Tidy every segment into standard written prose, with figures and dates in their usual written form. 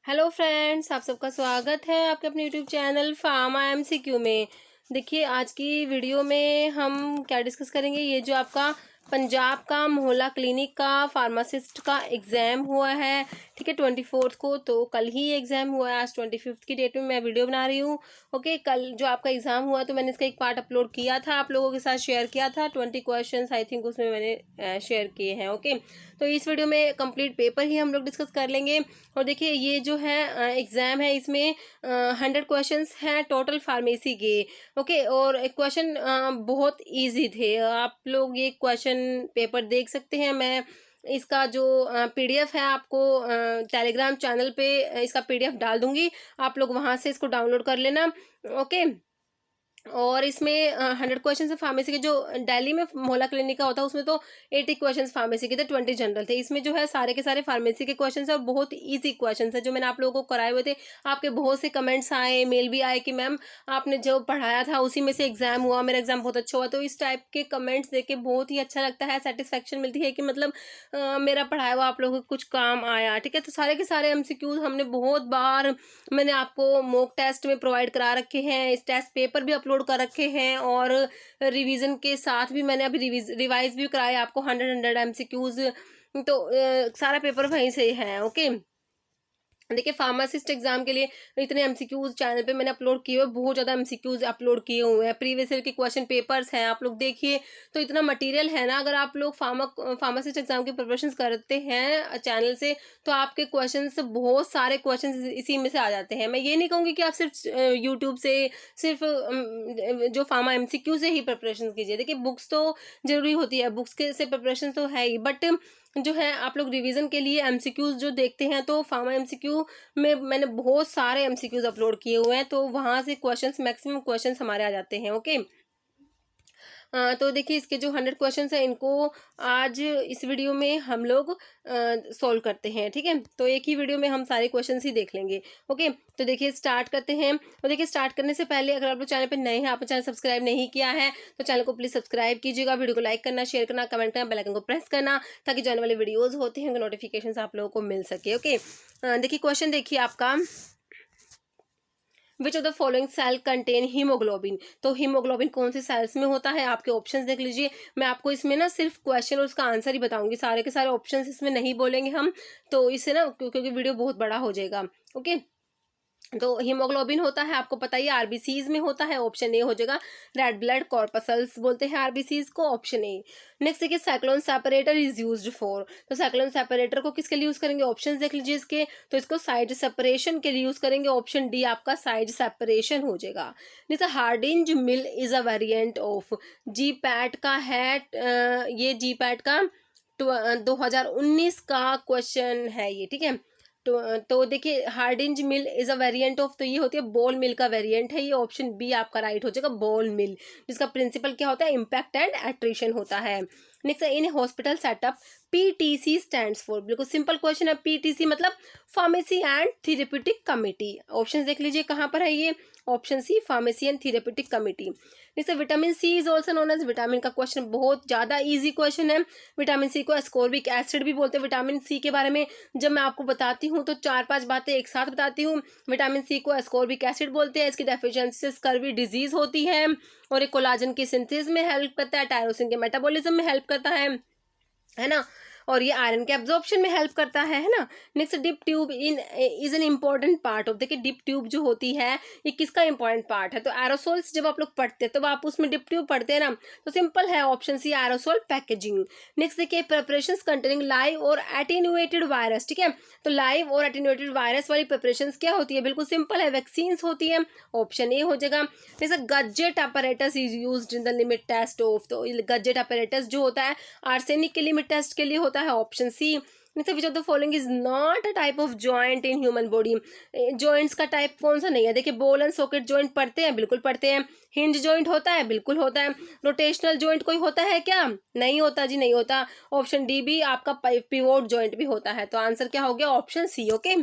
Hello friends, आप सबका स्वागत है आपके अपने यूट्यूब चैनल फार्मा एमसीक्यू में। देखिए, आज की वीडियो में हम क्या डिस्कस करेंगे। ये जो आपका पंजाब का मोहल्ला क्लिनिक का फार्मासिस्ट का एग्ज़ाम हुआ है, ठीक है, 24 को। तो कल ही एग्ज़ाम हुआ है। आज 25 की डेट में मैं वीडियो बना रही हूँ। ओके, कल जो आपका एग्ज़ाम हुआ तो मैंने इसका एक पार्ट अपलोड किया था, आप लोगों के साथ शेयर किया था। 20 क्वेश्चन आई थिंक उसमें मैंने शेयर किए हैं। ओके, तो इस वीडियो में कंप्लीट पेपर ही हम लोग डिस्कस कर लेंगे। और देखिए, ये जो है एग्ज़ाम है, इसमें 100 क्वेश्चंस हैं टोटल फार्मेसी के। ओके, और क्वेश्चन बहुत इजी थे। आप लोग ये क्वेश्चन पेपर देख सकते हैं। मैं इसका जो पीडीएफ है आपको टेलीग्राम चैनल पे इसका पीडीएफ डाल दूंगी, आप लोग वहां से इसको डाउनलोड कर लेना। ओके, और इसमें 100 क्वेश्चन फार्मेसी के, जो दिल्ली में मोहल्ला क्लिनिक का होता है उसमें तो 80 क्वेश्चन फार्मेसी के थे, 20 जनरल थे। इसमें जो है सारे के सारे फार्मेसी के क्वेश्चन है और बहुत इजी क्वेश्चन है जो मैंने आप लोगों को कराए हुए थे। आपके बहुत से कमेंट्स आए, मेल भी आए कि मैम आपने जो पढ़ाया था उसी में से एग्जाम हुआ, मेरा एग्जाम बहुत अच्छा हुआ। तो इस टाइप के कमेंट्स देख के बहुत ही अच्छा लगता है, सेटिस्फेक्शन मिलती है कि मतलब मेरा पढ़ाया हुआ आप लोगों को कुछ काम आया। ठीक है, तो सारे के सारे एमसीक्यूज हमने बहुत बार, मैंने आपको मॉक टेस्ट में प्रोवाइड करा रखे हैं, इस टेस्ट पेपर भी अपलोड कर रखे हैं और रिवीजन के साथ भी मैंने अभी रिवाइज भी कराया आपको 100 एमसीक्यूज। तो सारा पेपर वहीं से है। ओके, देखिए, फार्मासिस्ट एग्जाम के लिए इतने एमसीक्यूज चैनल पे मैंने अपलोड किए हुए, बहुत ज़्यादा एमसीक्यूज अपलोड किए हुए हैं। प्रीवियस ईयर के क्वेश्चन पेपर्स हैं, आप लोग देखिए। तो इतना मटेरियल है ना, अगर आप लोग फार्मासिस्ट एग्जाम की प्रिपरेशन करते हैं चैनल से तो आपके क्वेश्चन बहुत सारे क्वेश्चन इसी में से आ जाते हैं। मैं ये नहीं कहूँगी कि आप सिर्फ यूट्यूब से, सिर्फ जो फार्मा एमसीक्यू से ही प्रिपरेशन कीजिए। देखिए, बुक्स तो जरूरी होती है, बुक्स के से प्रिपरेशन तो है ही, बट जो है आप लोग रिवीजन के लिए एमसीक्यूज जो देखते हैं तो फार्मा एमसीक्यू में मैंने बहुत सारे एमसीक्यूज अपलोड किए हुए हैं, तो वहां से क्वेश्चंस, मैक्सिमम क्वेश्चंस हमारे आ जाते हैं। ओके, तो देखिए, इसके जो 100 क्वेश्चंस हैं इनको आज इस वीडियो में हम लोग सॉल्व करते हैं। ठीक है, तो एक ही वीडियो में हम सारे क्वेश्चंस ही देख लेंगे। ओके, तो देखिए स्टार्ट करते हैं। और देखिए, स्टार्ट करने से पहले अगर आप लोग चैनल पे नए हैं, आपने चैनल सब्सक्राइब नहीं किया है तो चैनल को प्लीज सब्सक्राइब कीजिएगा, वीडियो को लाइक करना, शेयर करना, कमेंट करना, बेल आइकन को प्रेस करना, ताकि जो आने वाले वीडियोज होते हैं उनके नोटिफिकेशन आप लोगों को मिल सके। ओके, देखिए क्वेश्चन देखिए आपका, which of the following cell contain haemoglobin. तो हीमोग्लोबिन कौन सी सेल्स में होता है, आपके ऑप्शंस देख लीजिए। मैं आपको इसमें ना सिर्फ क्वेश्चन और उसका आंसर ही बताऊंगी, सारे के सारे ऑप्शंस इसमें नहीं बोलेंगे हम, तो इससे ना क्योंकि वीडियो बहुत बड़ा हो जाएगा। ओके, तो हीमोग्लोबिन होता है, आपको पता ही है, आरबीसीज में होता है। ऑप्शन ए हो जाएगा, रेड ब्लड कॉर्पसल्स बोलते हैं आरबीसीज को, ऑप्शन ए। नेक्स्ट देखिए, cyclone separator is used for. तो साइक्लोन सेपरेटर को किसके लिए यूज करेंगे, ऑप्शंस देख लीजिए इसके। तो इसको साइड सेपरेशन के लिए यूज करेंगे, ऑप्शन डी आपका साइड सेपरेशन हो जाएगा। जैसे Hardinge mill is a variant of, ji PAT का है, ये जी पैट का 2019 का क्वेश्चन है ये। ठीक है, तो देखिए, Hardinge mill is a variant of, तो ये होती है बॉल मिल का वेरिएंट है ये, ऑप्शन बी आपका राइट हो जाएगा, बॉल मिल, जिसका प्रिंसिपल क्या होता है, इम्पैक्ट एंड एट्रिशन होता है। Next, in hospital setup PTC stands for, बिल्कुल सिंपल क्वेश्चन है। पीटीसी मतलब pharmacy and therapeutic committee. Option देख लीजिए कहाँ पर है ये, option C, pharmacy and therapeutic committee. जैसे vitamin C is also known as, vitamin का क्वेश्चन बहुत ज्यादा इजी क्वेश्चन है। विटामिन सी को एस्कॉर्बिक एसिड भी बोलते हैं। विटामिन सी के बारे में जब मैं आपको बताती हूँ तो 4-5 बातें एक साथ बताती हूँ। विटामिन सी को एस्कॉर्बिक एसिड बोलते हैं, इसकी डेफिशिएंसी से स्कर्वी डिजीज होती है, और एक कोलाजन की सिंथेसिस में हेल्प करता है, टायरोसिन के मेटाबॉलिज्म में हेल्प करता है ना, और ये आयरन के एब्जॉर्प्शन में हेल्प करता है ना। Next, dip tube in is an important part of, देखिए डिप ट्यूब जो होती है ये किसका इंपॉर्टेंट पार्ट है, तो एरोसोल्स जब आप लोग पढ़ते हैं तो आप उसमें डिप ट्यूब पढ़ते हैं ना, तो सिंपल है, option C, aerosol packaging. Next देखिए, प्रिपरेशंस कंटेनिंग लाइव और एटेन्यूएटेड वायरस। ठीक है, तो लाइव और एटेन्यूएटेड वायरस वाली प्रिपरेशंस क्या होती है, बिल्कुल सिंपल है, वैक्सीन्स होती है, ऑप्शन ए हो जाएगा। जैसे Gutzeit apparatus is used in the limit test of, तो गजेट अपैरेटस जो होता है आर्सेनिक के लिमिट टेस्ट के लिए होता है, option C. Which of the following is not a type of joint in human body, joints का टाइप कौन सा नहीं है, देखिए बॉल एंड सॉकेट जॉइंट पढ़ते हैं, बिल्कुल पढ़ते हैं। हिंज जॉइंट होता है, बिल्कुल होता है। रोटेशनल जॉइंट कोई होता है क्या, नहीं होता जी, नहीं होता। ऑप्शन डी भी आपका पिवोट जॉइंट भी होता है, तो आंसर क्या हो गया, ऑप्शन सी। ओके,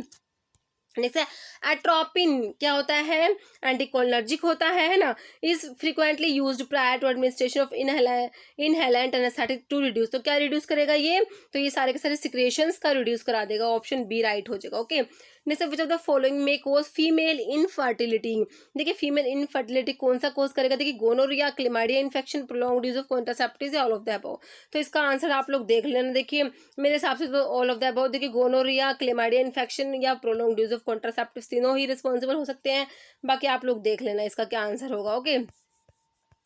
नेक्स्ट है एट्रोपिन, क्या होता है, एंटीकोलिनर्जिक होता है ना, is frequently used prior to administration of inhalant anaesthetic to reduce, तो क्या रिड्यूस करेगा ये, तो ये सारे के सारे सिक्रेशंस का रिड्यूस करा देगा, ऑप्शन बी राइट हो जाएगा। Okay, next, which of the following may cause female infertility. देखिए फीमेल इनफर्टिलिटी कौन सा कोज करेगा, देखिए gonorrhoea, chlamydia infection, prolonged use of contraceptives या ऑल ऑफ द अबव। तो इसका आंसर आप लोग देख लेना। देखिए मेरे हिसाब से तो ऑल ऑफ द अबव। देखिए गोनोरिया, क्लेमाइडिया इन्फेक्शन या प्रोलॉन्ग्ड यूज ऑफ कॉन्ट्रासेप्टिव्स तीनों ही रिस्पॉन्सिबल हो सकते हैं। बाकी आप लोग देख लेना इसका क्या आंसर होगा। ओके,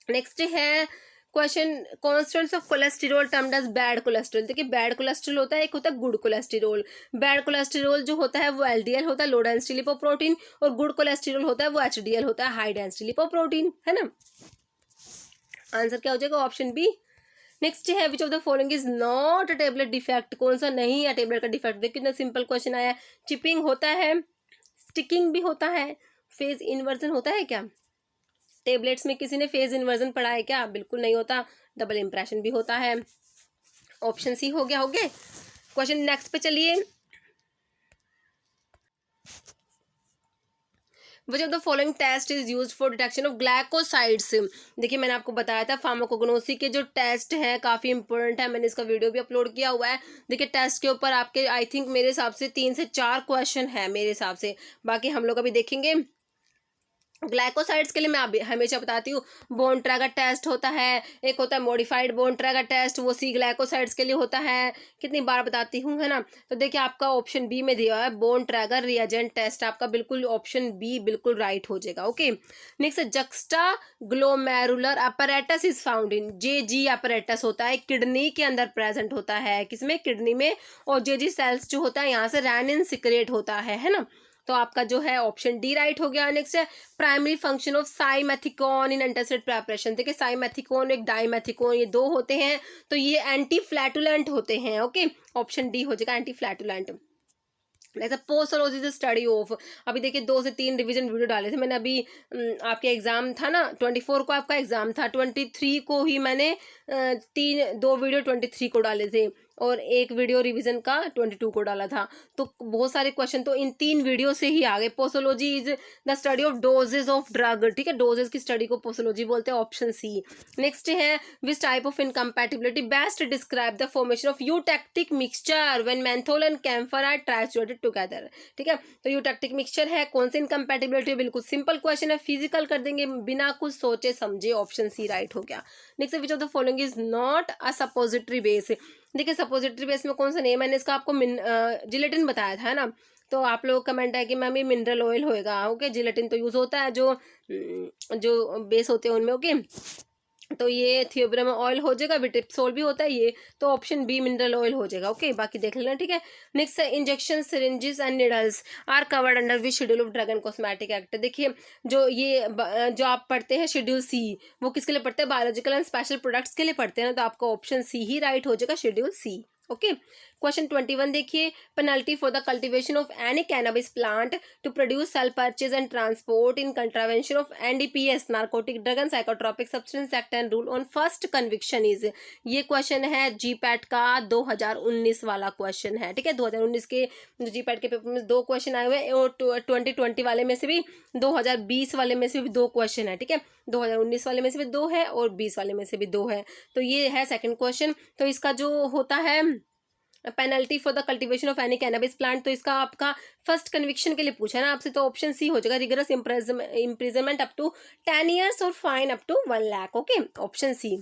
नेक्स्ट है question, constants of cholesterol termed as bad cholesterol. देखिए बैड कोलेस्ट्रॉल होता है, एक होता है गुड कोलेस्टेरॉल। बैड कोलेस्टेरॉल जो होता है वो एलडीएल होता है, लो डेंसिटी लिपोप्रोटीन, और गुड कोलेस्टेरॉल होता है वो एचडीएल होता है, हाई डेंसिटी लिपोप्रोटीन, है ना। आंसर क्या हो जाएगा, ऑप्शन बी। नेक्स्ट है which of the following is not a tablet defect. कौन सा नहीं है टेबलेट का डिफेक्ट। देखिए कितना सिंपल क्वेश्चन आया है। चिपिंग होता है, स्टिकिंग भी होता है, फेज इन्वर्जन होता है क्या। टेबलेट्स में किसी ने फेज इन्वर्जन पढ़ा है क्या, बिल्कुल नहीं होता। डबल इंप्रेशन भी होता है। ऑप्शन सी हो गया। हो गए क्वेश्चन, नेक्स्ट पे चलिए। Which of the following test is used for detection of glycosides. देखिए मैंने आपको बताया था फार्माकोग्नोसी के जो टेस्ट हैं काफ़ी इंपॉर्टेंट है, मैंने इसका वीडियो भी अपलोड किया हुआ है। देखिए टेस्ट के ऊपर आपके आई थिंक मेरे हिसाब से 3 से 4 क्वेश्चन है मेरे हिसाब से, बाकी हम लोग अभी देखेंगे। ग्लाइकोसाइड्स के लिए मैं हमेशा बताती हूँ बोन ट्रैगर टेस्ट होता है, एक होता है मॉडिफाइड बोन ट्रैगर टेस्ट, वो सी ग्लाइकोसाइड्स के लिए होता है। कितनी बार बताती हूँ, है ना। तो देखिए आपका ऑप्शन बी में दिया है बोन ट्रैगर रिएजेंट टेस्ट, आपका बिल्कुल ऑप्शन बी बिल्कुल राइट हो जाएगा। Okay, next juxtaglomerular apparatus is found in. JG apparatus होता है किडनी के अंदर प्रेजेंट होता है, किसमें, किडनी में। और जेजी सेल्स जो होता है यहाँ से रेनिन सिक्रेट होता है ना। तो आपका जो है ऑप्शन डी राइट हो गया। नेक्स्ट है primary function of simethicone in antacid preparation. देखिए साइमेथिकॉन एक डाइमेथिकॉन, ये दो होते हैं, तो ये एंटी फ्लैटुलेंट होते हैं। ओके, ऑप्शन डी हो जाएगा एंटी फ्लैटुलेंट। जैसे पोस्टोलॉजी स्टडी ऑफ, अभी देखिए 2 से 3 रिवीजन वीडियो डाले थे मैंने। अभी आपके एग्जाम था ना 24 को आपका एग्जाम था, 23 को ही मैंने 2 वीडियो 23 को डाले थे और एक वीडियो रिवीजन का 22 को डाला था। तो बहुत सारे क्वेश्चन तो इन 3 वीडियो से ही आ गए। Posology is the study of dosages of drug, ठीक है, डोजेज की स्टडी को पोस्टोलॉजी बोलते हैं, ऑप्शन सी। नेक्स्ट है which type of incompatibility best describe the formation of eutectic mixture when menthol and camphor are translated together. ठीक है, तो यूटैक्टिक मिक्सचर है, कौन सी इनकम्पैटिबिलिटी, बिल्कुल सिंपल क्वेश्चन है, फिजिकल कर देंगे बिना कुछ सोचे समझे, ऑप्शन सी राइट हो गया। Next which of the following is not a suppository base. देखिए सपोजिटरी बेस में कौन सा नहीं है, मैंने इसका आपको जिलेटिन बताया था, है ना। तो आप लोग कमेंट है कि मैम ये मिनरल ऑयल होएगा। ओके, जिलेटिन तो यूज होता है जो बेस होते हैं उनमें। ओके, तो ये थियोब्रम ऑयल हो जाएगा, विट्रिप्सोल भी होता है ये, तो ऑप्शन बी मिनरल ऑयल हो जाएगा। ओके, बाकी देख लेना, ठीक है। Next injection syringes and needles are covered under which schedule of drug and cosmetic act. देखिए जो आप पढ़ते हैं शेड्यूल सी, वो किसके लिए पढ़ते हैं, बायोलॉजिकल एंड स्पेशल प्रोडक्ट्स के लिए पढ़ते हैं ना, तो आपका ऑप्शन सी ही राइट हो जाएगा, शेड्यूल सी। ओके, क्वेश्चन 21 देखिए, penalty for the cultivation of any cannabis plant to produce sale purchase and transport in contravention of NDPS narcotic drug and psychotropic substance act and rule on first conviction is. ये question है GPAT का 2019 वाला question है, ठीक है। 2019 के GPAT के paper में 2 क्वेश्चन आए हुए हैं और 2020 वाले में से भी 2020 वाले में से भी 2 क्वेश्चन है, ठीक है। 2019 वाले में से भी 2 है और 20 वाले में से भी 2 है, तो ये है सेकंड क्वेश्चन। तो इसका जो होता है penalty for the cultivation of any cannabis plant, तो इसका आपका फर्स्ट कन्विक्शन के लिए पूछा है ना आपसे, तो ऑप्शन सी हो जाएगा, rigorous imprisonment up to 10 years और fine up to 1 lakh. Okay, option C.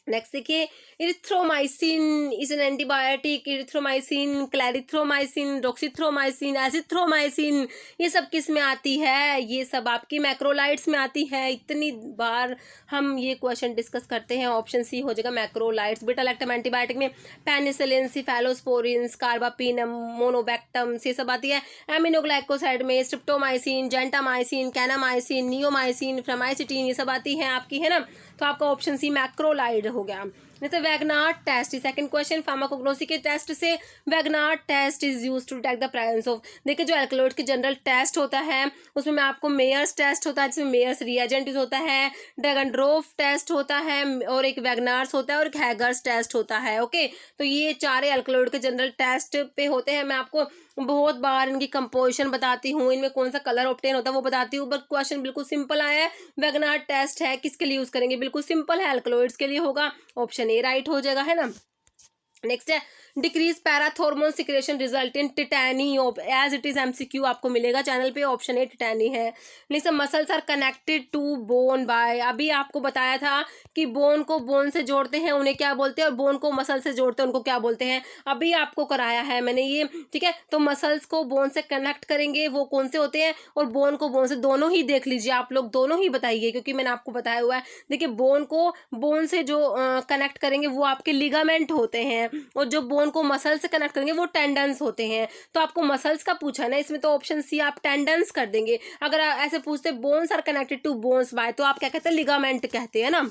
Next देखिए, erythromycin is an antibiotic. Erythromycin, clarithromycin, doxythromycin, azithromycin, ये सब किस में आती है, ये सब आपकी मैक्रोलाइट्स में आती है। इतनी बार हम ये क्वेश्चन डिस्कस करते हैं, ऑप्शन सी हो जाएगा मैक्रोलाइट्स। बीटा लैक्टम एंटीबायोटिक में पेनिसिलिन, सिफेलोस्पोरिन, कार्बापिनम, मोनोबैक्टम, ये सब आती है। एमिनोग्लाइकोसाइड में स्ट्रिप्टोमाइसिन, जेंटामाइसिन, कैनामाइसिन, नियोमाइसिन, फ्रामाइसिटीन, ये सब आती है आपकी, है ना। तो आपका ऑप्शन सी मैक्रोलाइड हो गया। जैसे Wagner test, second question, pharmacognosy के टेस्ट से Wagner test is use to detect the presence of. देखिए जो एल्कलॉइड के जनरल टेस्ट होता है उसमें मैं आपको मेयर्स टेस्ट होता है, जिसमें मेयर्स रिएजेंट यूज होता है, ड्रैगनड्रोफ टेस्ट होता है, और एक वैगनार्स होता है और एक हैगर्स टेस्ट होता है। ओके, तो ये 4 एल्कलॉइड के जनरल टेस्ट पे होते हैं। मैं आपको बहुत बार इनकी कंपोजिशन बताती हूँ, इनमें कौन सा कलर ऑब्टेन होता है वो बताती हूँ, बट क्वेश्चन बिल्कुल सिंपल आया है। वैगनार्ड टेस्ट है, किसके लिए यूज करेंगे, बिल्कुल सिंपल है, एल्कलॉइड्स के लिए होगा, ऑप्शन ए राइट हो जाएगा, है ना। नेक्स्ट है decrease parathormone secretion result in tetany of, as it is MCQ आपको मिलेगा चैनल पे, ऑप्शन ए टिटैनी है। Next, muscles are connected to bone by, अभी आपको बताया था कि बोन को बोन से जोड़ते हैं उन्हें क्या बोलते हैं, और बोन को मसल से जोड़ते हैं उनको क्या बोलते हैं, अभी आपको कराया है मैंने ये, ठीक है। तो मसल्स को बोन से कनेक्ट करेंगे वो कौन से होते हैं, और बोन को बोन से, दोनों ही देख लीजिए आप लोग, दोनों ही बताइए क्योंकि मैंने आपको बताया हुआ है। देखिए बोन को बोन से जो कनेक्ट करेंगे वो आपके लिगामेंट होते हैं, और जो बोन को मसल से कनेक्ट करेंगे वो टेंडन्स होते हैं। तो आपको मसल्स का पूछा है ना इसमें, तो ऑप्शन सी आप टेंडन्स कर देंगे। अगर आप ऐसे पूछते bones are connected to bones by, तो आप क्या कहते हैं, लिगामेंट कहते हैं ना।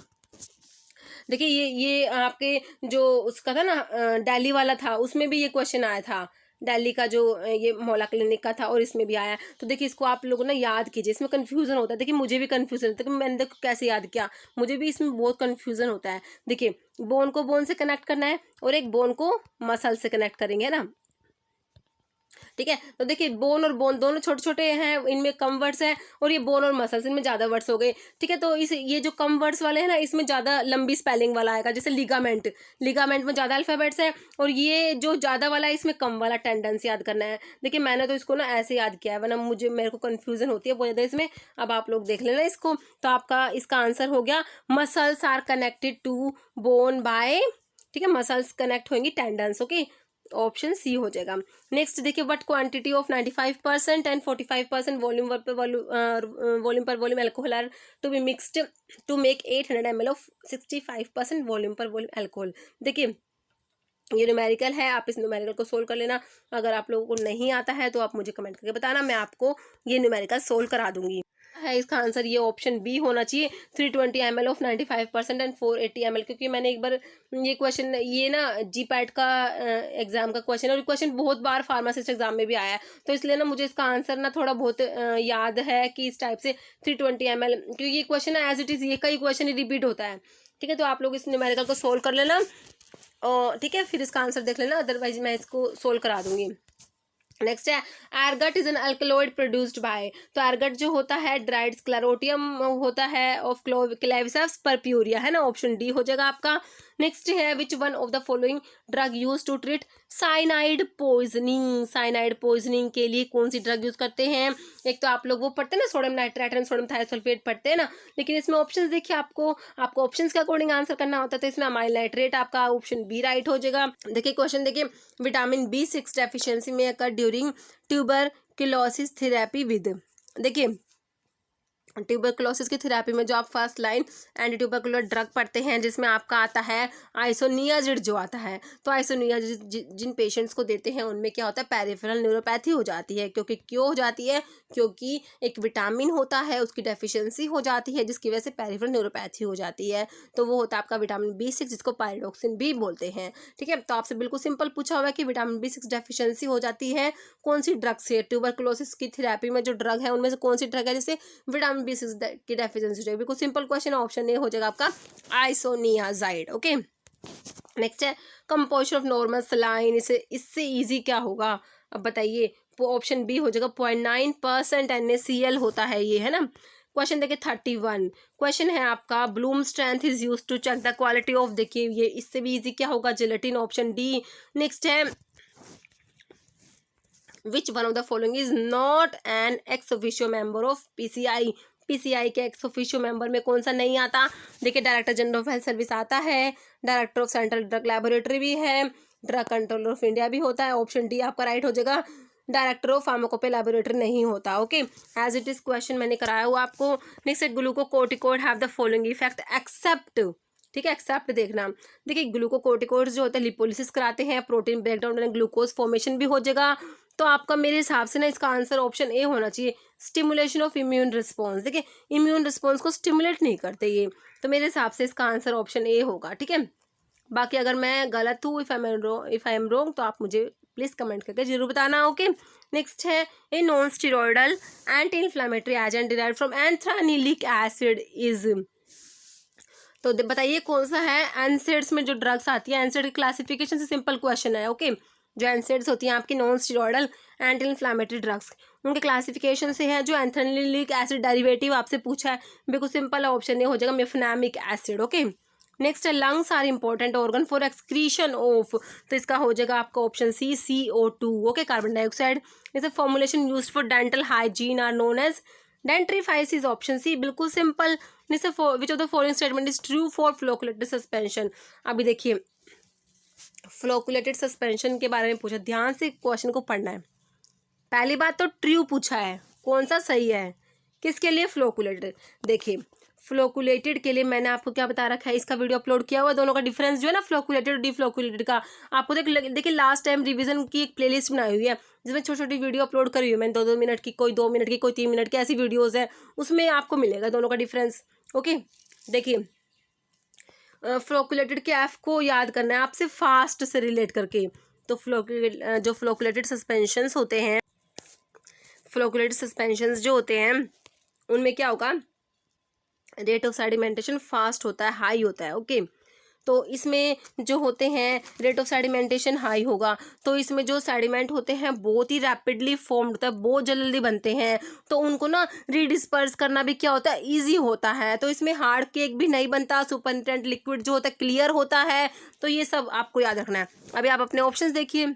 देखिए ये आपके जो उसका था ना दिल्ली वाला था, उसमें भी ये क्वेश्चन आया था, दिल्ली का जो ये मोहल्ला क्लिनिक का था, और इसमें भी आया। तो देखिए इसको आप लोग ना याद कीजिए, इसमें कन्फ्यूजन होता है। देखिए मुझे भी कन्फ्यूजन होता है कि मैंने देखो कैसे याद किया, मुझे भी इसमें बहुत कन्फ्यूजन होता है। देखिए बोन को बोन से कनेक्ट करना है, और एक बोन को मसल से कनेक्ट करेंगे, है ना, ठीक है। तो देखिए बोन और बोन दोनों छोटे छोटे हैं, इनमें कम वर्ड्स हैं, और ये बोन और मसल्स इनमें ज़्यादा वर्ड्स हो गए, ठीक है। तो इस ये जो कम वर्ड्स वाले हैं ना, इसमें ज़्यादा लंबी स्पेलिंग वाला आएगा, जैसे लिगामेंट, लिगामेंट में ज़्यादा अल्फ़ाबेट्स है, और ये जो ज़्यादा वाला है इसमें कम वाला, टेंडेंस याद करना है। देखिए मैंने तो इसको ना ऐसे याद किया है, वरना मेरे को कन्फ्यूजन होती है बहुत ज़्यादा इसमें। अब आप लोग देख लेना इसको। तो आपका इसका आंसर हो गया muscles are connected to bone by, ठीक है, मसल्स कनेक्ट होंगी टेंडेंस, ओके, ऑप्शन सी हो जाएगा। नेक्स्ट देखिए, what quantity of 95% and 45% volume per volume alcohol are to be mixed to make 800 ml of 65% volume per volume alcohol. देखिए ये numerical है, आप इस न्यूमेरिकल को सोल्व कर लेना। अगर आप लोगों को नहीं आता है तो आप मुझे कमेंट करके बताना, मैं आपको ये न्यूमेरिकल सोल्व करा दूंगी। है इसका आंसर ये ऑप्शन बी होना चाहिए, 320 ml ऑफ 95% एंड 480 ml, क्योंकि मैंने एक बार ये क्वेश्चन, ये ना जीपैट का एग्जाम का क्वेश्चन, और क्वेश्चन बहुत बार फार्मासिस्ट एग्जाम में भी आया है, तो इसलिए ना मुझे इसका आंसर ना थोड़ा बहुत याद है कि इस टाइप से 320 ml, क्योंकि ये क्वेश्चन एज इट इज़ ये का ही क्वेश्चन रिपीट होता है, ठीक है। तो आप लोग इस न्यूमेरिकल को सोल्व कर लेना, और ठीक है, फिर इसका आंसर देख लेना, अदरवाइज मैं इसको सोल्व करा दूंगी। नेक्स्ट है एर्गट is an alkaloid produced by, तो एर्गट जो होता है ड्राइड स्क्लेरोटियम होता है ऑफ क्लेविसस परप्यूरिया, है ना, ऑप्शन डी हो जाएगा आपका। नेक्स्ट है which one of the following drug use to treat cyanide poisoning, cyanide poisoning के लिए कौन सी ड्रग यूज करते हैं। एक तो आप लोग वो पढ़ते हैं ना sodium nitrate and sodium thiosulphate पढ़ते हैं ना, लेकिन इसमें ऑप्शंस देखिए, आपको ऑप्शंस के अकॉर्डिंग आंसर करना होता है, तो इसमें अमाइल नाइट्रेट आपका ऑप्शन बी राइट हो जाएगा। देखिए क्वेश्चन देखिए, विटामिन B6 डेफिशिएंसी में अकर ड्यूरिंग ट्यूबरक्लोसिस थेरेपी विद, देखिए ट्यूबरक्लोसिस की थेरेपी में जो आप first line anti tubercular drug पढ़ते हैं, जिसमें आपका आता है आइसोनियाजिड जो आता है, तो आइसोनियाजिड जिन पेशेंट्स को देते हैं उनमें क्या होता है, पेरिफेरल न्यूरोपैथी हो जाती है। क्योंकि क्यों हो जाती है, क्योंकि एक विटामिन होता है उसकी डेफिशिएंसी हो जाती है, जिसकी वजह से पेरिफेरल न्यूरोपैथी हो जाती है, तो वो होता है आपका विटामिन B6, जिसको पायरोक्सिन भी बोलते हैं, ठीक है। तो आपसे बिल्कुल सिंपल पूछा हुआ है कि विटामिन B6 डेफिशिएंसी हो जाती है कौन सी ड्रग से, ट्यूबरकुलोसिस की थेरेपी में जो ड्रग है उनमें से कौन सी ड्रग है जिससे विटामिन B6 की डेफिशिएंसी हो जाएगी। बिल्कुल सिंपल क्वेश्चन, ऑप्शन ए हो जाएगा आपका आइसोनियाजाइड, ओके। नेक्स्ट है कंपोजिशन ऑफ नॉर्मल सलाइन, इससे इजी क्या होगा, अब बताइए, ऑप्शन बी हो जाएगा 0.9% NaCl होता है ये, है ना। क्वेश्चन देखिए 31, क्वेश्चन है आपका bloom strength is use to check the quality of, देखिए ये इससे भी इजी क्या होगा, जेलेटिन, ऑप्शन डी। नेक्स्ट है which one of the following is not N ex officio member of PCI, PCI के एक्स ऑफिशियो मेंबर में कौन सा नहीं आता। देखिए director general of health service आता है, director of central drug laboratory भी है, ड्रग कंट्रोलर ऑफ इंडिया भी होता है, ऑप्शन डी आपका राइट हो जाएगा। डायरेक्टर ऑफ फार्माकोपे लेबोरेटरी नहीं होता, okay, as it is question मैंने कराया हुआ आपको। नेक्स्ट है glucocorticoid have the following effect except, ठीक है, एक्सेप्ट देखना। देखिए ग्लूकोकोर्टिकोइड्स जो होता है लिपोलिसिस कराते हैं, protein breakdown and glucose formation भी हो जाएगा। तो आपका मेरे हिसाब से ना इसका आंसर ऑप्शन ए होना चाहिए, स्टिमुलेशन ऑफ इम्यून रिस्पॉन्स। देखिए इम्यून रिस्पॉन्स को स्टिमुलेट नहीं करते ये, तो मेरे हिसाब से इसका आंसर ऑप्शन ए होगा, ठीक है। बाकी अगर मैं गलत हूँ, इफ आई एम रॉन्ग, तो आप मुझे प्लीज़ कमेंट करके जरूर बताना, ओके। नेक्स्ट है a non steroidal anti inflammatory agent derived from anthranilic acid is, तो बताइए कौन सा है। एनसेड्स में जो ड्रग्स आती है, एनसेड की क्लासिफिकेशन से सिंपल क्वेश्चन है, ओके। जो एनसेड्स होती हैं आपकी non steroidal anti inflammatory drugs, उनके क्लासिफिकेशन से है। जो एंथ्रानिलिक एसिड डेरिवेटिव आपसे पूछा है, बिल्कुल सिंपल ऑप्शन ये हो जाएगा मेफनामिक एसिड, ओके। नेक्स्ट है lungs are important organ for excretion of, तो इसका हो जाएगा आपका option C CO2, okay, carbon dioxide. जैसे formulation used for dental hygiene are known as dentifrices, option C, बिल्कुल सिंपल। जैसे which of the following statement is true for flocculated suspension. अभी देखिए फ्लोकुलेटेड सस्पेंशन के बारे में पूछा, ध्यान से क्वेश्चन को पढ़ना है। पहली बात तो ट्रू पूछा है, कौन सा सही है, किसके लिए फ्लोकुलेटेड। देखिए फ्लोकुलेटेड के लिए मैंने आपको क्या बता रखा है, इसका वीडियो अपलोड किया हुआ है, दोनों का डिफरेंस जो है ना फ्लोकुलेटेड और डिफ्लोकुलेटेड का। आपको देखिए लास्ट टाइम रिवीजन की एक प्लेलिस्ट बनाई हुई है जिसमें छोटी छोटी वीडियो अपलोड करी हुई है मैंने, 2-2 मिनट की, कोई 2 मिनट की, कोई 3 मिनट की, ऐसी वीडियोज है, उसमें आपको मिलेगा दोनों का डिफरेंस। ओके, देखिए फ्लोकुलेटेड के एफ को याद करना है आपसे फास्ट से रिलेट करके। तो जो फ्लोकुलेटेड सस्पेंशंस होते हैं, फ्लोकुलेटेड सस्पेंशंस जो होते हैं उनमें क्या होगा, रेट ऑफ सेडिमेंटेशन फास्ट होता है, हाई होता है। ओके, तो इसमें जो होते हैं रेट ऑफ सेडिमेंटेशन हाई होगा, तो इसमें जो सेडिमेंट होते हैं बहुत ही रैपिडली फॉर्म्ड होता है, बहुत जल्दी बनते हैं, तो उनको ना रीडिस्पर्स करना भी क्या होता है, ईजी होता है। तो इसमें हार्ड केक भी नहीं बनता, सुपरटेंट लिक्विड जो होता है क्लियर होता है। तो ये सब आपको याद रखना है। अभी आप अपने ऑप्शंस देखिए,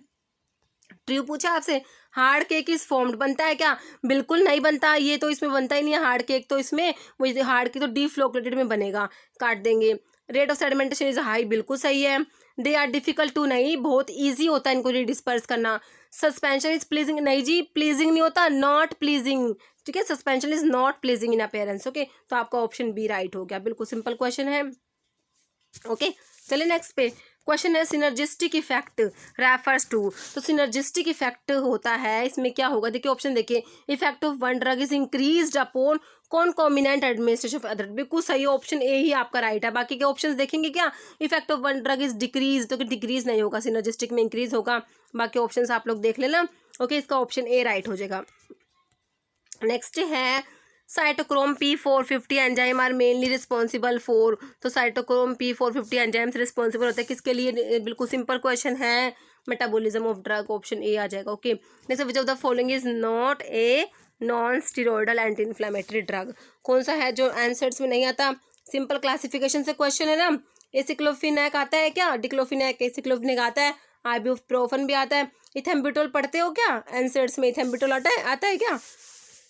ट्रू पूछा आपसे, हार्ड केक इज फॉर्म्ड, बनता है क्या, बिल्कुल नहीं बनता, ये तो इसमें बनता ही नहीं है हार्ड केक, तो इसमें वो हार्ड केक तो डिफ्लोकुलेटेड में बनेगा, काट देंगे। Rate of sedimentation is high, बिल्कुल सही है। दे आर डिफिकल्ट टू, नहीं, बहुत ईजी होता है इनको रिडिस्पर्स करना। सस्पेंशन इज प्लीजिंग, नहीं जी, प्लीजिंग नहीं होता, नॉट प्लीजिंग, ठीक है, suspension is not pleasing in appearance. Okay, तो आपका ऑप्शन बी राइट हो गया, बिल्कुल सिंपल क्वेश्चन है। ओके, चलिए नेक्स्ट पे क्वेश्चन है सिनर्जिस्टिक इफेक्ट रेफर्स टू, तो सिनर्जिस्टिक इफेक्ट होता है, इसमें क्या होगा, देखिए ऑप्शन देखिए, effect of one drug is increased upon concomitant administration of other, बिल्कुल सही, ऑप्शन ए ही आपका राइट है। बाकी के ऑप्शंस देखेंगे क्या, effect of one drug is decrease, तो डिक्रीज नहीं होगा, सिनर्जिस्टिक में इंक्रीज होगा। बाकी ऑप्शंस आप लोग देख लेना। ओके, इसका ऑप्शन ए राइट हो जाएगा। नेक्स्ट है cytochrome P450 enzyme are mainly responsible for, तो साइटोक्रोम P450 एंजाइम्स रिस्पॉन्सिबल होता है किसके लिए, बिल्कुल सिंपल क्वेश्चन है, metabolism of drug, option A आ जाएगा। Okay, next which of the following is not a non steroidal anti inflammatory drug, कौन सा है जो आंसर्स में नहीं आता, सिंपल क्लासिफिकेशन से क्वेश्चन है ना। एसिक्लोफिनेक आता है क्या, डिक्लोफिनेक, एसिक्लोफिनेक आता है, आइबुप्रोफेन भी आता है। इथेम्ब्यूटोल पढ़ते हो क्या आंसर्स में, इथेम्ब्यूटोल आता है क्या,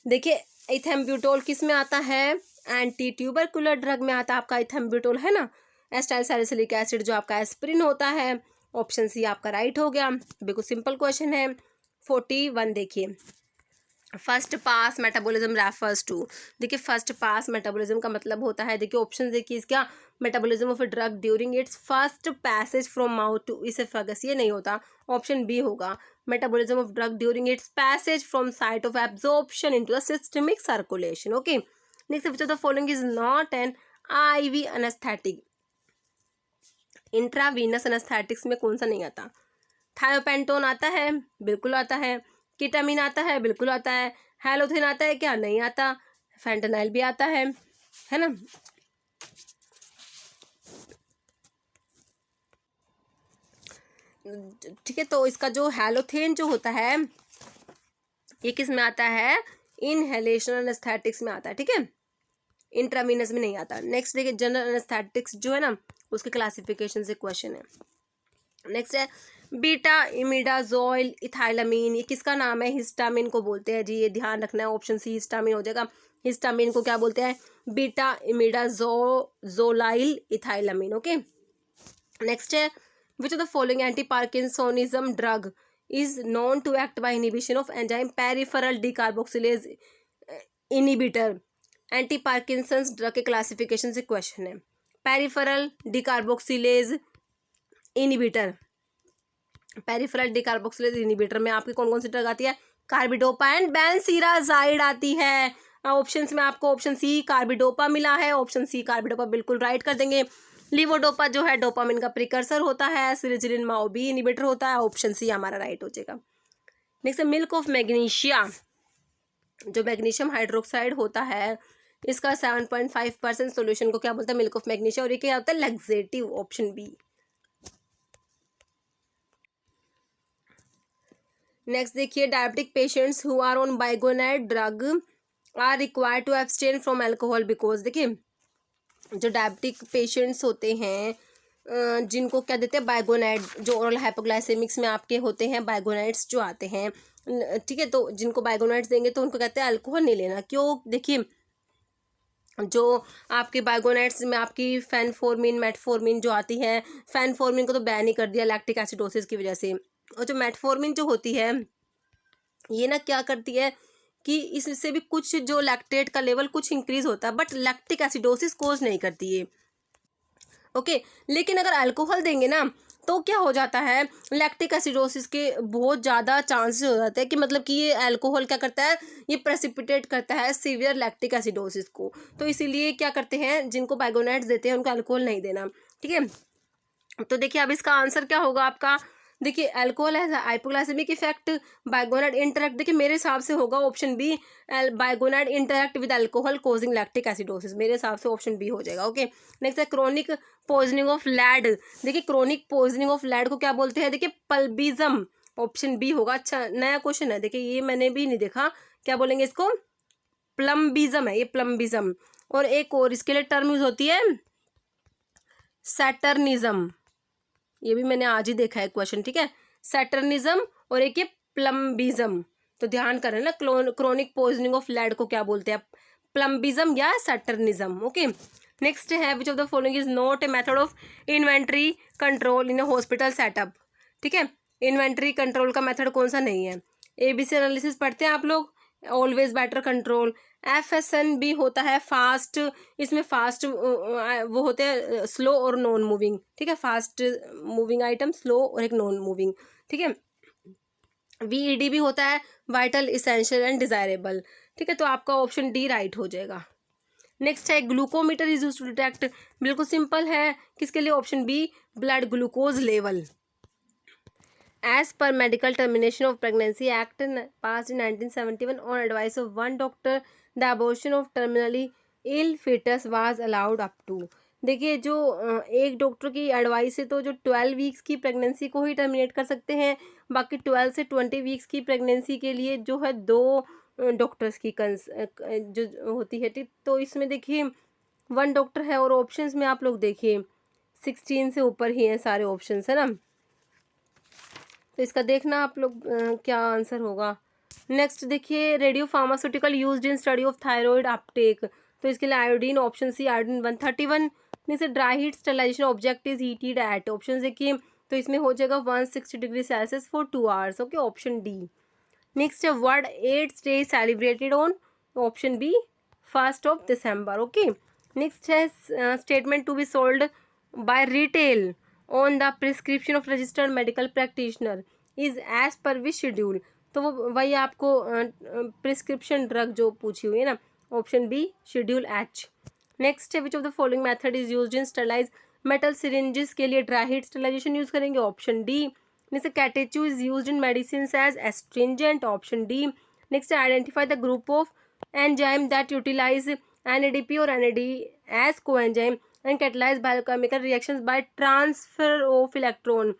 देखिए इथेम्ब्यूटोल किस में आता है, एंटी ट्यूबरकुलर ड्रग में आता है आपका इथेम्ब्यूटोल, है ना। एस्टाइल सैलिसिलिक एसिड जो आपका एस्पिरिन होता है, ऑप्शन सी आपका राइट हो गया, बिल्कुल सिंपल क्वेश्चन है। 41 देखिए, first pass metabolism refers to, देखिए फर्स्ट पास मेटाबॉलिज्म का मतलब होता है, देखिए ऑप्शन देखिए इसका, metabolism of a drug during its first passage from mouth to oesophagus, ये नहीं होता, ऑप्शन बी होगा, metabolism of drug during its passage from site of absorption into the systemic circulation. Okay, next which of the following is not an IV anaesthetic, intravenous anaesthetics में कौन सा नहीं आता, thiopentone आता है, बिल्कुल आता है, कीटामिन आता है, बिल्कुल आता है, हैलोथिन आता है क्या, नहीं आता, फेंटेनाइल भी आता है ना। ठीक है, तो इसका जो हैलोथेन जो होता है ये किस में आता है, इनहेलेशनल एनेस्थेटिक्स में आता है, ठीक है, इंट्रावीनस में नहीं आता। नेक्स्ट देखिए जनरल एनेस्थेटिक्स जो है ना उसके क्लासिफिकेशन से क्वेश्चन है। नेक्स्ट है बीटा इमिडाजोल इथाइलामीन, ये किसका नाम है, हिस्टामिन को बोलते हैं जी, ये ध्यान रखना है, ऑप्शन सी हिस्टामिन हो जाएगा। हिस्टामिन को क्या बोलते हैं, beta imidazolyl ethylamine. Okay, next है which of the following anti parkinsonism drug is known to act by inhibition of enzyme peripheral decarboxylase inhibitor, anti Parkinson's drug के क्लासिफिकेशन से क्वेश्चन है। Peripheral decarboxylase inhibitor, peripheral decarboxylase inhibitor में आपकी कौन कौन सी drug आती है, कार्बिडोपा एंड बेंजीराजाइड आती है। ऑप्शंस में आपको ऑप्शन सी कार्बिडोपा मिला है, ऑप्शन सी कार्बिडोपा बिल्कुल राइट कर देंगे। लीवोडोपा जो है डोपामिन का प्रिकर्सर होता है, सिलिजिलिन माओ बी इनिबिटर होता है, ऑप्शन सी हमारा राइट हो जाएगा। नेक्स्ट मिल्क ऑफ मैग्नीशिया, जो मैग्नीशियम हाइड्रोक्साइड होता है इसका 7.5% सोल्यूशन को क्या बोलते हैं, मिल्क ऑफ मैग्नीशिया, और ये क्या होता है, लैक्सेटिव, ऑप्शन बी। नेक्स्ट देखिए diabetic patients who are on biguanide drug are required to abstain from alcohol because, देखिए जो डायबिटिक पेशेंट्स होते हैं, जिनको क्या देते हैं, बाइगोनाइड, जो ओरल हाइपोग्लाइसेमिक्स में आपके होते हैं बाइगोनाइड्स जो आते हैं, ठीक है। तो जिनको बाइगोनाइड्स देंगे तो उनको कहते हैं अल्कोहल नहीं लेना। क्यों? देखिए, जो आपके बाइगोनाइड्स में आपकी फैनफोर्मिन, मेटफोर्मिन जो आती है, फैनफोर्मिन को तो बैन ही कर दिया लैक्टिक एसिडोसिस की वजह से, और जो मेटफोर्मिन जो होती है ये ना क्या करती है कि इससे भी कुछ जो लैक्टेट का लेवल कुछ इंक्रीज होता है, बट लैक्टिक एसिडोसिस कोज नहीं करती है, ओके। लेकिन अगर अल्कोहल देंगे ना तो क्या हो जाता है, लैक्टिक एसिडोसिस के बहुत ज़्यादा चांसेस हो जाते हैं कि मतलब कि ये अल्कोहल क्या करता है, ये प्रेसिपिटेट करता है सीवियर लैक्टिक एसिडोसिस को। तो इसीलिए क्या करते हैं, जिनको बाइगोनाइड्स देते हैं उनको अल्कोहल नहीं देना, ठीक है। तो देखिए अब इसका आंसर क्या होगा आपका, देखिए अल्कोहल है हाइपोग्लाइसेमिक इफेक्ट, बाइगोनाइड इंटरेक्ट, देखिए मेरे हिसाब से होगा option B, biguanide interact with alcohol causing lactic acidosis, मेरे हिसाब से ऑप्शन बी हो जाएगा, ओके। नेक्स्ट है क्रोनिक पॉइजनिंग ऑफ लैड, देखिए क्रोनिक पॉइजनिंग ऑफ लैड को क्या बोलते हैं, देखिए पल्बिज्म, ऑप्शन बी होगा। अच्छा नया क्वेश्चन है, देखिए ये मैंने भी नहीं देखा, क्या बोलेंगे इसको, प्लम्बिज्म है ये, प्लम्बिज्म। और एक और इसके लिए टर्म यूज होती है सैटर्निज्म, ये भी मैंने आज ही देखा है क्वेश्चन, ठीक है। सैटर्निज्म और एक ये प्लम्बिज्म, तो ध्यान करें ना, क्रोनिक पॉइजनिंग ऑफ लेड को क्या बोलते हैं, प्लम्बिज्म या सैटर्निज्म, ओके। नेक्स्ट है which of the following is not a method of inventory control in A hospital setup, ठीक है। इन्वेंट्री कंट्रोल का मेथड कौन सा नहीं है, ABC एनालिसिस पढ़ते हैं आप लोग, ऑलवेज बेटर कंट्रोल, FSN भी होता है फास्ट, इसमें फास्ट वो होते हैं स्लो और नॉन मूविंग, ठीक है, फास्ट मूविंग आइटम, स्लो और एक नॉन मूविंग, ठीक है। VED भी होता है वाइटल, इसेंशियल एंड डिजायरेबल, ठीक है। तो आपका ऑप्शन डी राइट हो जाएगा। नेक्स्ट है glucometer is used to detect, बिल्कुल सिंपल है, किसके लिए, option B, blood glucose level. As per medical termination of pregnancy act passed in 1971 on advice of one doctor, the abortion of terminally ill fetus was allowed up to, देखिए जो एक doctor की advice है तो जो 12 weeks की pregnancy को ही terminate कर सकते हैं, बाकी 12 से 20 वीक्स की प्रेगनेंसी के लिए जो है दो डॉक्टर्स की जो होती है, ठीक। तो इसमें देखिए वन डॉक्टर है, और ऑप्शंस में आप लोग देखिए 16 से ऊपर ही हैं सारे ऑप्शंस, है ना। तो इसका देखना आप लोग क्या आंसर होगा। नेक्स्ट देखिए radio pharmaceutical used in study of thyroid uptake, तो इसके लिए आयोडीन, ऑप्शन सी आयोडीन 131। जैसे dry heat sterilisation object is heated at, option देखिए तो इसमें हो जाएगा 160 degree Celsius for 2 hours, okay, option D. Next है World AIDS Day celebrated on, option B 1 दिसंबर, ओके। नेक्स्ट है statement to be sold by retail on the prescription of registered medical practitioner is as per which schedule, तो वो वही आपको prescription drug जो पूछी हुई है ना, option B schedule H। Next है which of the following method is used in sterilise metal syringes, के लिए ड्राई हीट स्टरलाइजेशन यूज करेंगे, option D. Next catechu is used in medicine as astringent, option D. Next identify the group of enzyme that utilise NADP और NAD as coenzyme and catalyse biochemical reactions by transfer of electron,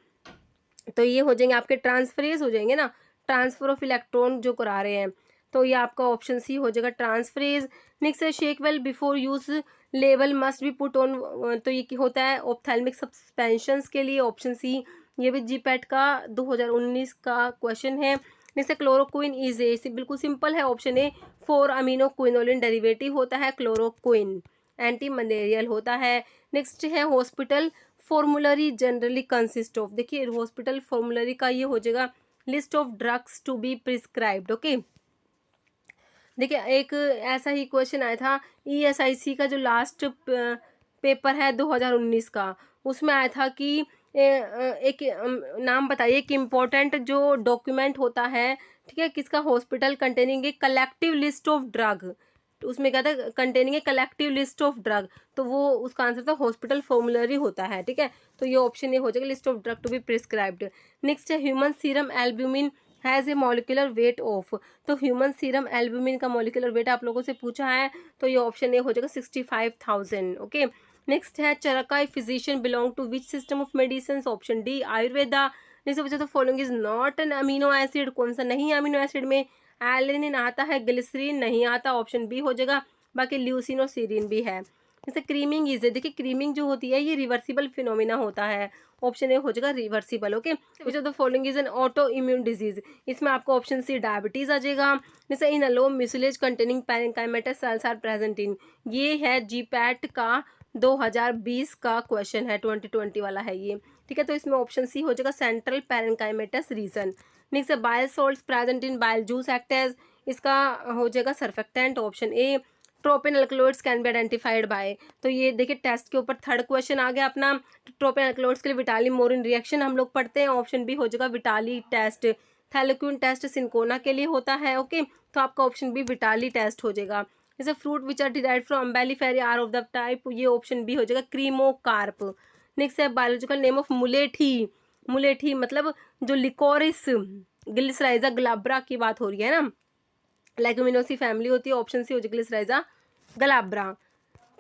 तो ये हो जाएंगे आपके transferase हो जाएंगे ना, transfer of electron जो करा रहे हैं, तो ये आपका ऑप्शन सी हो जाएगा ट्रांसफरेज। नेक्स्ट है shake well before use level must be put on, तो ये होता है ऑप्थेल्मिक सस्पेंशंस के लिए, ऑप्शन सी, ये भी GPAT का 2019 का क्वेश्चन है। जैसे क्लोरोक्विन इज ए, बिल्कुल सिंपल है, option A 4 amino quinoline derivative होता है क्लोरोक्विन, एंटी मलेरियल होता है। नेक्स्ट है hospital formulary generally consist of, देखिए हॉस्पिटल फॉर्मूलरी का ये हो जाएगा list of drugs to be prescribed, okay. देखिए एक ऐसा ही क्वेश्चन आया था ESIC का जो लास्ट पेपर है 2019 का, उसमें आया था कि एक नाम बताइए एक इम्पोर्टेंट जो डॉक्यूमेंट होता है, ठीक है, किसका, hospital containing a collective list of drug, उसमें क्या था, containing a collective list of drug, तो वो उसका आंसर था हॉस्पिटल फॉर्मूलरी होता है, ठीक है। तो ये ऑप्शन ये हो जाएगा list of drug to be prescribed. Next है human serum albumin has a molecular weight of, तो ह्यूमन सीरम एल्ब्यूमिन का मॉलिकुलर वेट आप लोगों से पूछा है, तो ये ऑप्शन ए हो जाएगा 65,000, ओके। नेक्स्ट है Charaka physician belong to which system of medicine, option D Ayurveda. Next बचा तो following is not an amino acid, कौन सा नहीं अमीनो एसिड में, एलिनिन आता है, ग्लिसरीन नहीं आता, ऑप्शन बी हो जाएगा, बाकी ल्यूसिन और सीरीन भी है। जैसे क्रीमिंग इज, देखिए क्रीमिंग जो होती है ये रिवर्सिबल फिनोमिना होता है, ऑप्शन ए हो जाएगा reversible. Okay, which of the following is an auto immune disease, इसमें आपको ऑप्शन सी डायबिटीज आ जाएगा। जैसे in aloe mucilage containing parenchymatous cells are present in, ये है जीपैट का 2020 का क्वेश्चन है, 2020 वाला है ये, ठीक है। तो इसमें ऑप्शन सी हो जाएगा सेंट्रल पैरेंकाइमेटस रीजन। नेक्स्ट है bile salts present in bile juice act as, इसका हो जाएगा surfactant, option A. Tropine alkaloids can be identified by, तो ये देखिए टेस्ट के ऊपर थर्ड क्वेश्चन आ गया अपना। ट्रोपिन अल्कलॉइड्स के लिए विटाली मोरिन रिएक्शन हम लोग पढ़ते हैं, ऑप्शन बी हो जाएगा विटाली टेस्ट। थैलेक्यून टेस्ट सिंकोना के लिए होता है। ओके, तो आपका ऑप्शन बी विटाली टेस्ट हो जाएगा। जैसे fruit which are derived from umbelliferae are of the type, ये ऑप्शन बी हो जाएगा क्रीमोकार्प। नेक्स्ट है बायोलॉजिकल नेम ऑफ मुलेठी, मुलेठी मतलब जो लिकोरिस ग्लिसराइजा ग्लाब्रा की बात हो रही है ना, लेगुमिनोसी फैमिली होती है, ऑप्शन सी हो जाएगा ग्लिसराइजा ग्लाब्रा।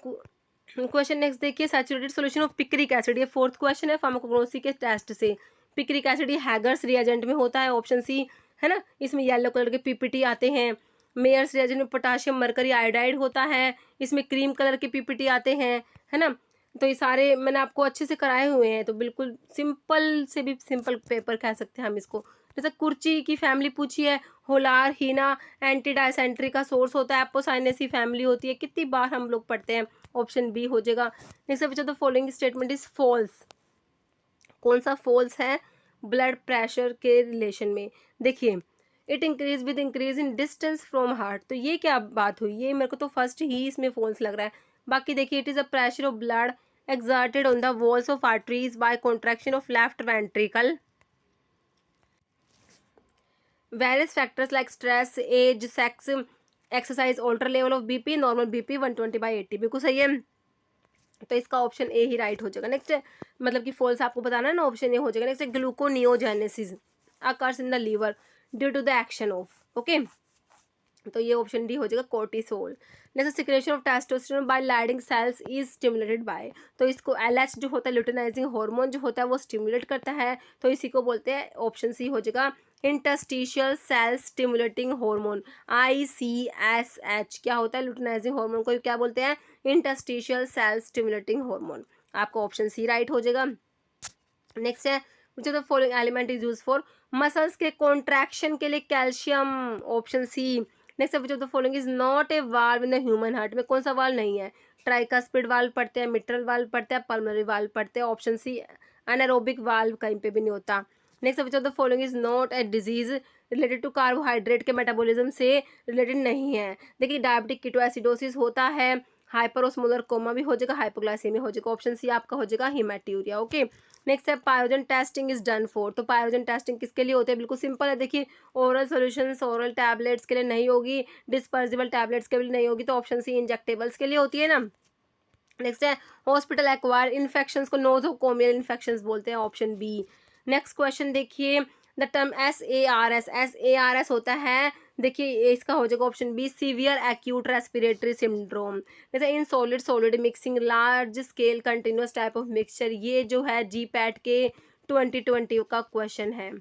क्वेश्चन नेक्स्ट देखिए, saturated solution of picric acid, ये फोर्थ क्वेश्चन है फार्माकोग्नोसी के टेस्ट से। पिक्रिक एसिड ये हैगर्स रिएजेंट में होता है, ऑप्शन सी है ना। इसमें येलो कलर के पीपीटी आते हैं। मेयर्स रिएजेंट में पोटाशियम मरकरी आयोडाइड होता है, इसमें क्रीम कलर के पीपीटी आते हैं, है ना। तो ये सारे मैंने आपको अच्छे से कराए हुए हैं, तो बिल्कुल सिंपल से भी सिंपल पेपर कह सकते हैं हम इसको। जैसे कुर्ची की फैमिली पूछी है, होलार हीना एंटी डायसेंट्री का सोर्स होता है, एपोसाइनेसी फैमिली होती है, कितनी बार हम लोग पढ़ते हैं, ऑप्शन बी हो जाएगा। Next which of the following statement is false, कौन सा फॉल्स है ब्लड प्रेशर के रिलेशन में। देखिए it increase with increase in distance from heart, तो ये क्या बात हुई, ये मेरे को तो फर्स्ट ही इसमें फॉल्स लग रहा है। बाकी देखिए it is a pressure of blood exerted on the walls of arteries by contraction of left ventricle. Various factors like stress, age, sex, exercise alter level of BP, normal BP 120/80, बिल्कुल सही है। तो इसका ऑप्शन ए ही राइट हो जाएगा। Next मतलब कि false आपको बताना है ना, ऑप्शन ए हो जाएगा। Next gluconeogenesis occurs in the liver due to the action of, okay, तो ये ऑप्शन डी हो जाएगा cortisol. Next secretion of testosterone by Leydig cells is stimulated by, तो इसको एलएच जो होता है ल्यूटिनाइजिंग हार्मोन जो होता है वो स्टिमुलेट करता है, तो इसी को बोलते हैं, ऑप्शन सी हो जाएगा interstitial cell stimulating hormone, ICSH। क्या होता है ल्यूटिनाइजिंग हार्मोन को क्या बोलते हैं, इंटरस्टिशियल सेल स्टिमुलेटिंग हार्मोन, आपका ऑप्शन सी राइट हो जाएगा। नेक्स्ट है which of the following element is use for muscles के कॉन्ट्रैक्शन के लिए calcium, option C. Next which of the following is not a valve in the human heart, में कौन सा वाल्व नहीं है, ट्राइकास्पिड वाल्व पढ़ते हैं, मिट्रल वाल्व पढ़ते हैं, पल्मोनरी वाल्व पढ़ते हैं, ऑप्शन सी एनारोबिक वाल्व कहीं पे भी नहीं होता। Next which of the following is not a disease related to carbohydrate के मेटाबॉलिज्म से रिलेटेड नहीं है। देखिए डायबिटिक कीटोएसिडोसिस होता है, हाइपरोस्मोलर कोमा भी हो जाएगा, हाइपोग्लाइसेमिया हो जाएगा, ऑप्शन सी आपका हो जाएगा हीमेट्यूरिया। ओके, नेक्स्ट है pyrogen testing is done for, तो पायरोजन टेस्टिंग किसके लिए होते हैं, बिल्कुल सिंपल है। देखिए ओरल सॉल्यूशंस ओरल टैबलेट्स के लिए नहीं होगी, डिस्पर्सिबल टैबलेट्स के लिए नहीं होगी, तो ऑप्शन सी इंजेक्टेबल्स के लिए होती है ना। नेक्स्ट है हॉस्पिटल एक्वायर इन्फेक्शंस को नोजोकोमियल इन्फेक्शंस बोलते हैं, ऑप्शन बी। नेक्स्ट क्वेश्चन देखिए द टर्म SARS होता है, देखिए इसका हो जाएगा option B severe acute respiratory syndrome. जैसे in solid solid mixing large scale continuous type of mixture, ये जो है GPAT के 2020 का क्वेश्चन है,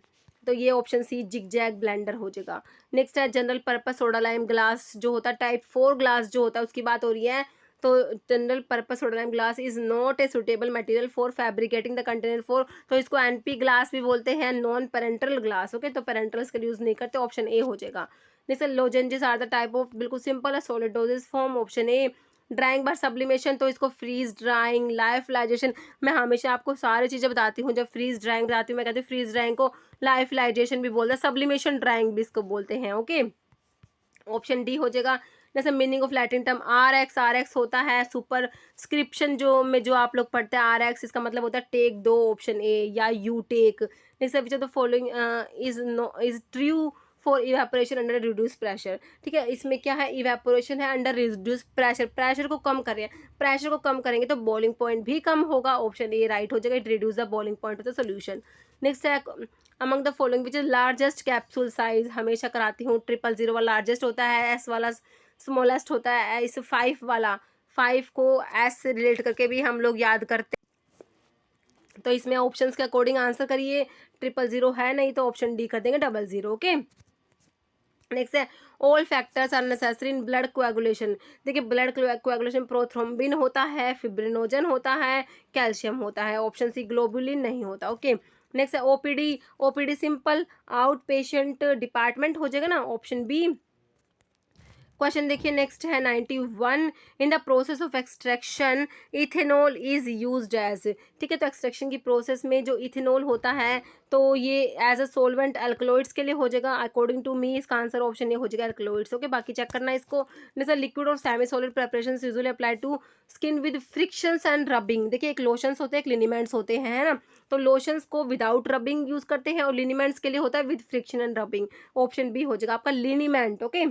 तो ये ऑप्शन सी जिगजैग ब्लेंडर हो जाएगा। नेक्स्ट है general purpose soda lime glass जो होता है, टाइप 4 ग्लास जो होता है उसकी बात हो रही है, तो general purpose soda lime glass is not a suitable material for fabricating the container for, तो इसको NP ग्लास भी बोलते हैं, नॉन पेरेंटल ग्लास। ओके, तो पेरेंटल्स का यूज नहीं करते, ऑप्शन ए हो जाएगा। जैसे lozenges are the type of, बिल्कुल सिंपल है, solid doses form, option A. Drying by sublimation, तो इसको फ्रीज ड्राइंग लाइफलाइजेशन, मैं हमेशा आपको सारी चीज़ें बताती हूँ, जब फ्रीज ड्राइंग बताती हूँ मैं कहती हूँ फ्रीज ड्राइंग को लाइफलाइजेशन भी बोलते हैं, सब्लिमेशन ड्राइंग भी इसको बोलते हैं। ओके, ऑप्शन डी हो जाएगा। जैसे meaning of Latin term RX होता है सुपर स्क्रिप्शन जो आप लोग पढ़ते हैं, RX इसका मतलब होता है टेक दो, ऑप्शन ए, या यू टेक। जैसे which of the following is true for evaporation under reduce pressure, ठीक है, इसमें क्या है, इवेपोरेशन है अंडर रिड्यूस प्रेशर, प्रेशर को कम कर रहे हैं, प्रेशर को कम करेंगे तो बॉइलिंग पॉइंट भी कम होगा, ऑप्शन ए राइट हो जाएगा, it reduce the boiling point of the solution. Next है among the following which is largest capsule size, हमेशा कराती हूँ 000 वाला लार्जेस्ट होता है, S वाला स्मॉलेस्ट होता है, इस 5 वाला 5 को S से रिलेट करके भी हम लोग याद करते हैं, तो इसमें ऑप्शंस के अकॉर्डिंग आंसर करिए, 000 है नहीं तो ऑप्शन डी कर देंगे 00। ओके, नेक्स्ट है all factors are necessary in blood coagulation. देखिए ब्लड कोएगुलेशन प्रोथ्रोम्बिन होता है, फिब्रिनोजन होता है, कैल्शियम होता है। ऑप्शन सी ग्लोबुलिन नहीं होता। ओके, नेक्स्ट है OPD. OPD simple out patient department हो जाएगा ना, ऑप्शन बी। क्वेश्चन देखिए नेक्स्ट है 91। In the process of extraction ethanol is used as. ठीक है, तो एक्सट्रैक्शन की प्रोसेस में जो इथेनॉल होता है तो ये एज अ सोलवेंट अल्कलॉइड्स के लिए हो जाएगा। अकॉर्डिंग टू मी इसका आंसर ऑप्शन ये हो जाएगा अल्कलॉइड्स। ओके, बाकी चेक करना इसको। जैसे लिक्विड और semi solid preparation usually apply to skin with frictions and rubbing. देखिए एक लोशंस होते हैं, एक लिनीमेंट्स होते हैं, है ना। तो लोशंस को विदाउट रबिंग यूज करते हैं और लिनीमेंट्स के लिए होता है with friction and rubbing. Option B हो जाएगा आपका लिनीमेंट। ओके,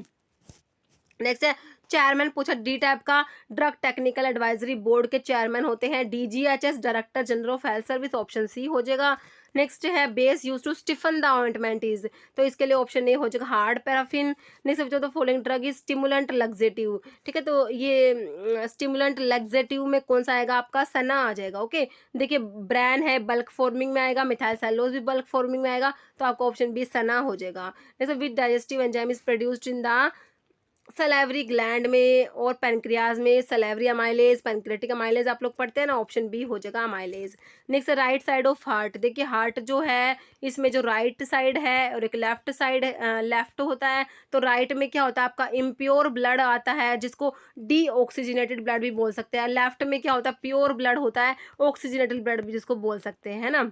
नेक्स्ट है चेयरमैन पूछा डी टाइप का ड्रग टेक्निकल एडवाइजरी बोर्ड के चेयरमैन होते हैं DGHS, director general of health service. Option C हो जाएगा। नेक्स्ट है base use to stiffen the ointment is, तो इसके लिए ऑप्शन ए हो जाएगा हार्ड पैराफिन। नेक्स्ट जो तो following drug is stimulant laxative. ठीक है, तो ये स्टिमुलेंट लग्जेटिव में कौन सा आएगा आपका, सना आ जाएगा। ओके, देखिए ब्रैन है बल्क फॉर्मिंग में आएगा, मिथाइल सेलुलोज भी बल्क फॉर्मिंग में आएगा, तो आपका ऑप्शन बी सना हो जाएगा। Next with digestive enzyme is produced in the salivary gland में और पेनक्रियाज में। सलेवरी अमाइलेज, पेनक्रेटिक अमाइलेज आप लोग पढ़ते हैं ना, ऑप्शन बी हो जाएगा amylase. Next right side of heart. देखिए हार्ट जो है इसमें जो राइट साइड है और एक लेफ्ट साइड लेफ्ट होता है, तो राइट में क्या होता है आपका इम्प्योर ब्लड आता है जिसको डी ऑक्सीजनेटेड ब्लड भी बोल सकते हैं। लेफ्ट में क्या होता है प्योर ब्लड होता है, ऑक्सीजनेटेड ब्लड भी जिसको बोल सकते हैं, है ना।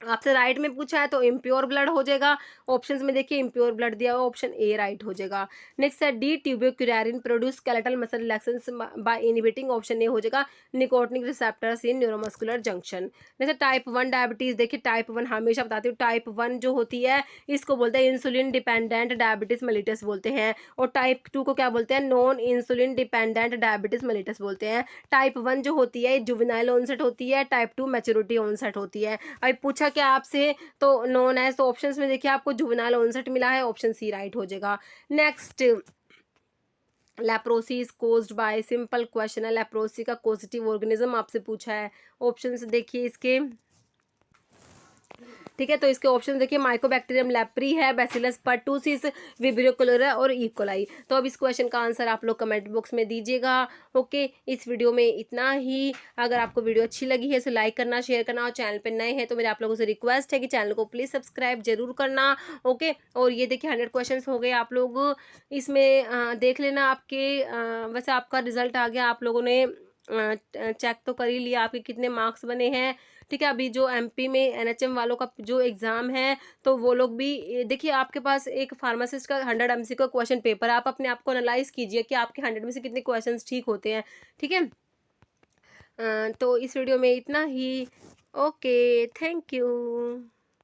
आपसे राइट में पूछा है तो इम्प्योर ब्लड हो जाएगा। ऑप्शंस में देखिए इम्प्योर ब्लड दिया हुआ, ऑप्शन ए राइट हो जाएगा। नेक्स्ट है D tubocurarine produce skeletal muscle relaxants by inhibiting, option A हो जाएगा nicotinic receptors in neuromuscular junction. जैसे टाइप 1 डायबिटीज, देखिए टाइप 1 हमेशा बताती हूँ, टाइप 1 जो होती है इसको बोलते हैं इंसुलिन डिपेंडेंट डायबिटीज मेलिटस बोलते हैं, और टाइप 2 को क्या बोलते हैं, non insulin dependent diabetes mellitus बोलते हैं। टाइप 1 जो होती है जुवेनाइल ऑनसेट होती है, टाइप 2 मैच्योरिटी ऑनसेट होती है। अभी पूछा क्या आपसे तो नॉन एज, तो ऑप्शंस में देखिए आपको जुवेनाइल ऑनसेट मिला है, ऑप्शन सी राइट हो जाएगा। Next leprosy is caused by, simple question है, लेप्रोसी का कोजेटिव ऑर्गेनिज्म आपसे पूछा है। ऑप्शंस देखिए इसके, ठीक है, तो इसके ऑप्शन देखिए माइकोबैक्टीरियम लेप्री है, बैसिलस पर्टुसिस, विब्रियो कोलेरा और इकोलाई। तो अब इस क्वेश्चन का आंसर आप लोग कमेंट बॉक्स में दीजिएगा। ओके, इस वीडियो में इतना ही। अगर आपको वीडियो अच्छी लगी है तो लाइक करना, शेयर करना, और चैनल पर नए हैं तो मेरे आप लोगों से रिक्वेस्ट है कि चैनल को प्लीज़ सब्सक्राइब जरूर करना। ओके, और ये देखिए 100 क्वेश्चन हो गए, आप लोग इसमें देख लेना। आपके वैसे आपका रिजल्ट आ गया, आप लोगों ने चेक तो कर ही लिया आपके कितने मार्क्स बने हैं। ठीक है, अभी जो एमपी में एनएचएम वालों का जो एग्ज़ाम है तो वो लोग भी देखिए, आपके पास एक फार्मासिस्ट का 100 एमसी का क्वेश्चन पेपर है, आप अपने आप को एनालाइज कीजिए कि आपके 100 में से कितने क्वेश्चंस ठीक होते हैं। ठीक है, तो इस वीडियो में इतना ही। Okay, thank you.